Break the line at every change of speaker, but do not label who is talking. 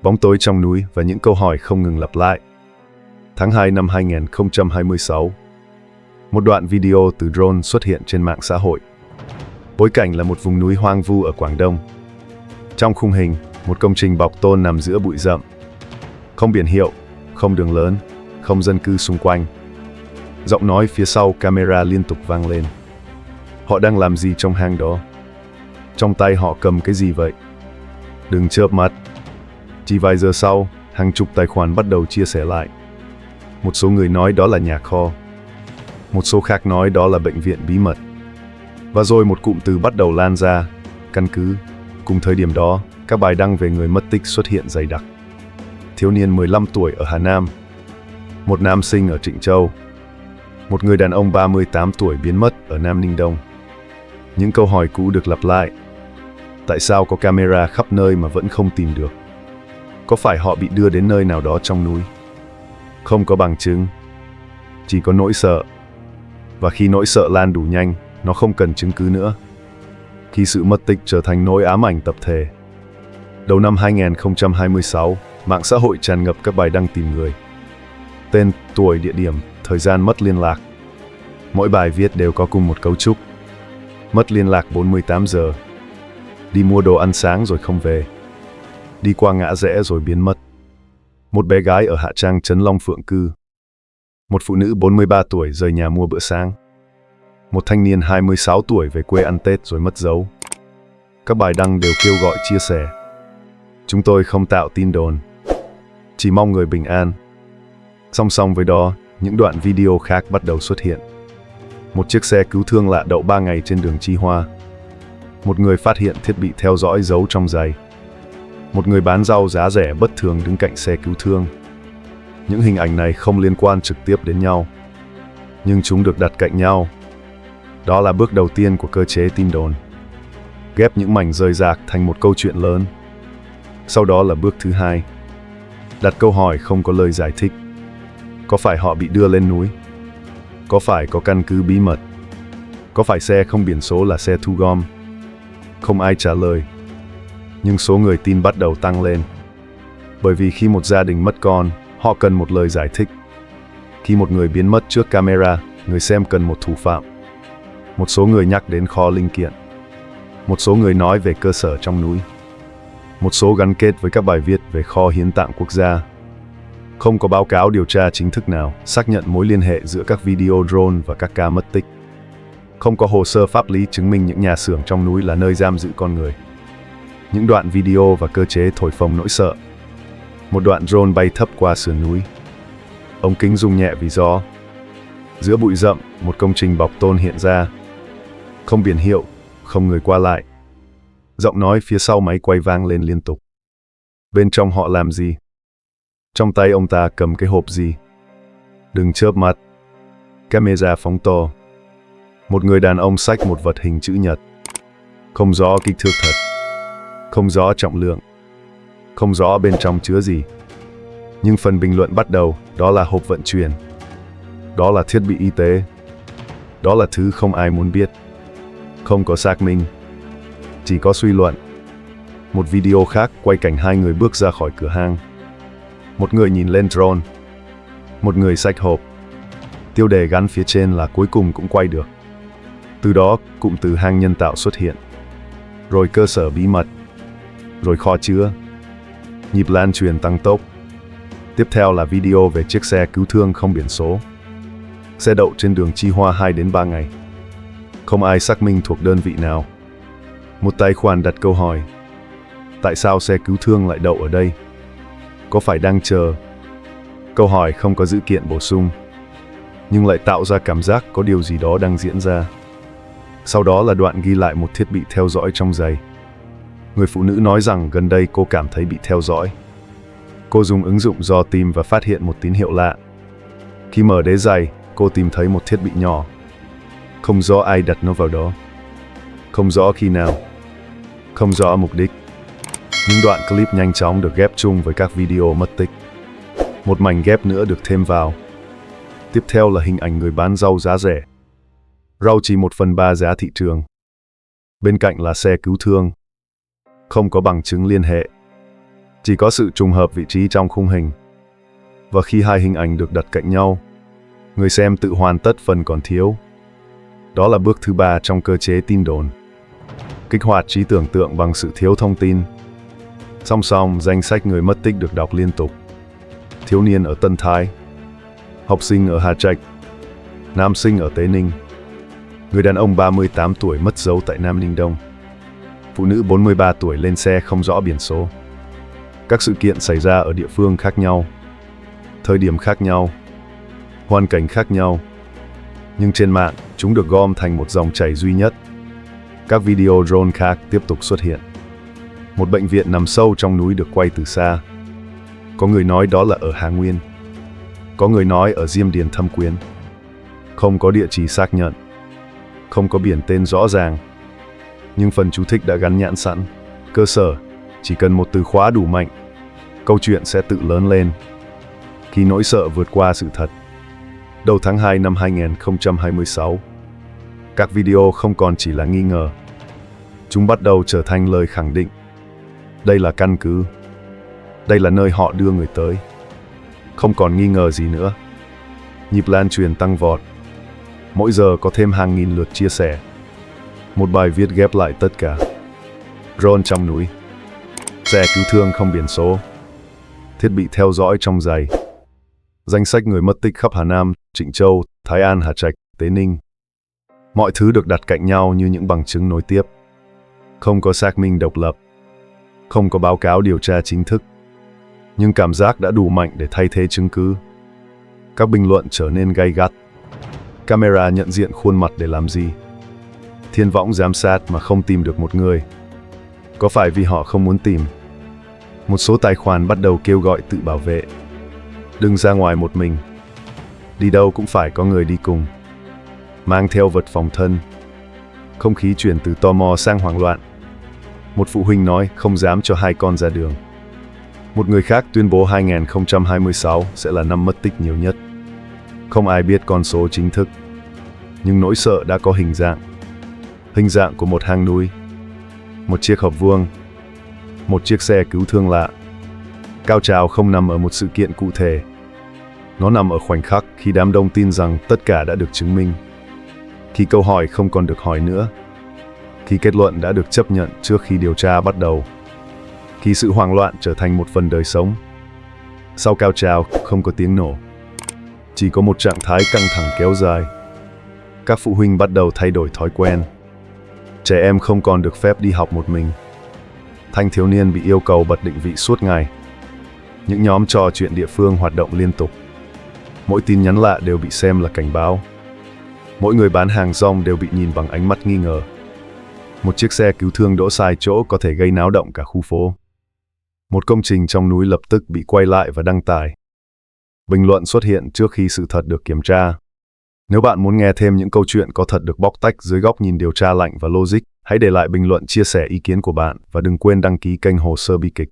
Bóng tối trong núi và những câu hỏi không ngừng lặp lại. Tháng 2 năm 2026, một đoạn video từ drone xuất hiện trên mạng xã hội. Bối cảnh là một vùng núi hoang vu ở Quảng Đông. Trong khung hình, một công trình bọc tôn nằm giữa bụi rậm. Không biển hiệu, không đường lớn, không dân cư xung quanh. Giọng nói phía sau camera liên tục vang lên. Họ đang làm gì trong hang đó? Trong tay họ cầm cái gì vậy? Đừng chớp mắt. Chỉ vài giờ sau, hàng chục tài khoản bắt đầu chia sẻ lại. Một số người nói đó là nhà kho. Một số khác nói đó là bệnh viện bí mật. Và rồi một cụm từ bắt đầu lan ra, căn cứ. Cùng thời điểm đó, các bài đăng về người mất tích xuất hiện dày đặc. Thiếu niên 15 tuổi ở Hà Nam. Một nam sinh ở Trịnh Châu. Một người đàn ông 38 tuổi biến mất ở Nam Ninh Đông. Những câu hỏi cũ được lặp lại. Tại sao có camera khắp nơi mà vẫn không tìm được? Có phải họ bị đưa đến nơi nào đó trong núi? Không có bằng chứng. Chỉ có nỗi sợ. Và khi nỗi sợ lan đủ nhanh, nó không cần chứng cứ nữa. Khi sự mất tích trở thành nỗi ám ảnh tập thể. Đầu năm 2026, mạng xã hội tràn ngập các bài đăng tìm người. Tên, tuổi, địa điểm, thời gian mất liên lạc. Mỗi bài viết đều có cùng một cấu trúc. Mất liên lạc 48 giờ. Đi mua đồ ăn sáng rồi không về. Đi qua ngã rẽ rồi biến mất. Một bé gái ở Hạ Trang trấn Long Phượng cư. Một phụ nữ 43 tuổi rời nhà mua bữa sáng. Một thanh niên 26 tuổi về quê ăn Tết rồi mất dấu. Các bài đăng đều kêu gọi chia sẻ. Chúng tôi không tạo tin đồn, chỉ mong người bình an. Song song với đó, những đoạn video khác bắt đầu xuất hiện. Một chiếc xe cứu thương lạ đậu 3 ngày trên đường Chi Hoa. Một người phát hiện thiết bị theo dõi giấu trong giày. Một người bán rau giá rẻ bất thường đứng cạnh xe cứu thương. Những hình ảnh này không liên quan trực tiếp đến nhau, nhưng chúng được đặt cạnh nhau. Đó là bước đầu tiên của cơ chế tin đồn. Ghép những mảnh rời rạc thành một câu chuyện lớn. Sau đó là bước thứ hai. Đặt câu hỏi không có lời giải thích. Có phải họ bị đưa lên núi? Có phải có căn cứ bí mật? Có phải xe không biển số là xe thu gom? Không ai trả lời. Nhưng số người tin bắt đầu tăng lên. Bởi vì khi một gia đình mất con, họ cần một lời giải thích. Khi một người biến mất trước camera, người xem cần một thủ phạm. Một số người nhắc đến kho linh kiện. Một số người nói về cơ sở trong núi. Một số gắn kết với các bài viết về kho hiến tạng quốc gia. Không có báo cáo điều tra chính thức nào xác nhận mối liên hệ giữa các video drone và các ca mất tích. Không có hồ sơ pháp lý chứng minh những nhà xưởng trong núi là nơi giam giữ con người. Những đoạn video và cơ chế thổi phồng nỗi sợ. Một đoạn drone bay thấp qua sườn núi. Ống kính rung nhẹ vì gió. Giữa bụi rậm, một công trình bọc tôn hiện ra. Không biển hiệu, không người qua lại. Giọng nói phía sau máy quay vang lên liên tục. Bên trong họ làm gì? Trong tay ông ta cầm cái hộp gì? Đừng chớp mắt. Camera phóng to. Một người đàn ông xách một vật hình chữ nhật. Không rõ kích thước thật. Không rõ trọng lượng. Không rõ bên trong chứa gì. Nhưng phần bình luận bắt đầu, đó là hộp vận chuyển. Đó là thiết bị y tế. Đó là thứ không ai muốn biết. Không có xác minh. Chỉ có suy luận. Một video khác quay cảnh hai người bước ra khỏi cửa hang. Một người nhìn lên drone. Một người xách hộp. Tiêu đề gắn phía trên là cuối cùng cũng quay được. Từ đó, cụm từ hang nhân tạo xuất hiện. Rồi cơ sở bí mật. Rồi kho chứa. Nhịp lan truyền tăng tốc. Tiếp theo là video về chiếc xe cứu thương không biển số. Xe đậu trên đường Chi Hoa 2 đến 3 ngày. Không ai xác minh thuộc đơn vị nào. Một tài khoản đặt câu hỏi. Tại sao xe cứu thương lại đậu ở đây? Có phải đang chờ? Câu hỏi không có dữ kiện bổ sung, nhưng lại tạo ra cảm giác có điều gì đó đang diễn ra. Sau đó là đoạn ghi lại một thiết bị theo dõi trong giày. Người phụ nữ nói rằng gần đây cô cảm thấy bị theo dõi. Cô dùng ứng dụng dò tìm và phát hiện một tín hiệu lạ. Khi mở đế giày, cô tìm thấy một thiết bị nhỏ. Không rõ ai đặt nó vào đó. Không rõ khi nào. Không rõ mục đích. Những đoạn clip nhanh chóng được ghép chung với các video mất tích. Một mảnh ghép nữa được thêm vào. Tiếp theo là hình ảnh người bán rau giá rẻ. Rau chỉ 1/3 giá thị trường. Bên cạnh là xe cứu thương. Không có bằng chứng liên hệ. Chỉ có sự trùng hợp vị trí trong khung hình. Và khi hai hình ảnh được đặt cạnh nhau, người xem tự hoàn tất phần còn thiếu. Đó là bước thứ 3 trong cơ chế tin đồn. Kích hoạt trí tưởng tượng bằng sự thiếu thông tin. Song song, danh sách người mất tích được đọc liên tục. Thiếu niên ở Tân Thái, học sinh ở Hà Trạch, nam sinh ở Tế Ninh, người đàn ông 38 tuổi mất dấu tại Nam Ninh Đông, phụ nữ 43 tuổi lên xe không rõ biển số. Các sự kiện xảy ra ở địa phương khác nhau, thời điểm khác nhau, hoàn cảnh khác nhau, nhưng trên mạng chúng được gom thành một dòng chảy duy nhất. Các video drone khác tiếp tục xuất hiện. Một bệnh viện nằm sâu trong núi được quay từ xa. Có người nói đó là ở Hà Nguyên. Có người nói ở Diêm Điền Thâm Quyến. Không có địa chỉ xác nhận. Không có biển tên rõ ràng. Nhưng phần chú thích đã gắn nhãn sẵn. Cơ sở, chỉ cần một từ khóa đủ mạnh, câu chuyện sẽ tự lớn lên. Khi nỗi sợ vượt qua sự thật. Đầu tháng 2 năm 2026, các video không còn chỉ là nghi ngờ. Chúng bắt đầu trở thành lời khẳng định. Đây là căn cứ. Đây là nơi họ đưa người tới. Không còn nghi ngờ gì nữa. Nhịp lan truyền tăng vọt. Mỗi giờ có thêm hàng nghìn lượt chia sẻ. Một bài viết ghép lại tất cả. Drone trong núi. Xe cứu thương không biển số. Thiết bị theo dõi trong giày. Danh sách người mất tích khắp Hà Nam, Trịnh Châu, Thái An, Hà Trạch, Tế Ninh. Mọi thứ được đặt cạnh nhau như những bằng chứng nối tiếp. Không có xác minh độc lập. Không có báo cáo điều tra chính thức. Nhưng cảm giác đã đủ mạnh để thay thế chứng cứ. Các bình luận trở nên gay gắt. Camera nhận diện khuôn mặt để làm gì? Thiên võng giám sát mà không tìm được một người. Có phải vì họ không muốn tìm? Một số tài khoản bắt đầu kêu gọi tự bảo vệ. Đừng ra ngoài một mình. Đi đâu cũng phải có người đi cùng. Mang theo vật phòng thân. Không khí chuyển từ tò mò sang hoảng loạn. Một phụ huynh nói không dám cho hai con ra đường. Một người khác tuyên bố 2026 sẽ là năm mất tích nhiều nhất. Không ai biết con số chính thức. Nhưng nỗi sợ đã có hình dạng. Hình dạng của một hang núi. Một chiếc hộp vuông. Một chiếc xe cứu thương lạ. Cao trào không nằm ở một sự kiện cụ thể. Nó nằm ở khoảnh khắc khi đám đông tin rằng tất cả đã được chứng minh. Khi câu hỏi không còn được hỏi nữa. Khi kết luận đã được chấp nhận trước khi điều tra bắt đầu. Khi sự hoảng loạn trở thành một phần đời sống. Sau cao trào không có tiếng nổ. Chỉ có một trạng thái căng thẳng kéo dài. Các phụ huynh bắt đầu thay đổi thói quen. Trẻ em không còn được phép đi học một mình. Thanh thiếu niên bị yêu cầu bật định vị suốt ngày. Những nhóm trò chuyện địa phương hoạt động liên tục. Mỗi tin nhắn lạ đều bị xem là cảnh báo. Mỗi người bán hàng rong đều bị nhìn bằng ánh mắt nghi ngờ. Một chiếc xe cứu thương đỗ sai chỗ có thể gây náo động cả khu phố. Một công trình trong núi lập tức bị quay lại và đăng tải. Bình luận xuất hiện trước khi sự thật được kiểm tra. Nếu bạn muốn nghe thêm những câu chuyện có thật được bóc tách dưới góc nhìn điều tra lạnh và logic, hãy để lại bình luận chia sẻ ý kiến của bạn và đừng quên đăng ký kênh Hồ Sơ Bi Kịch.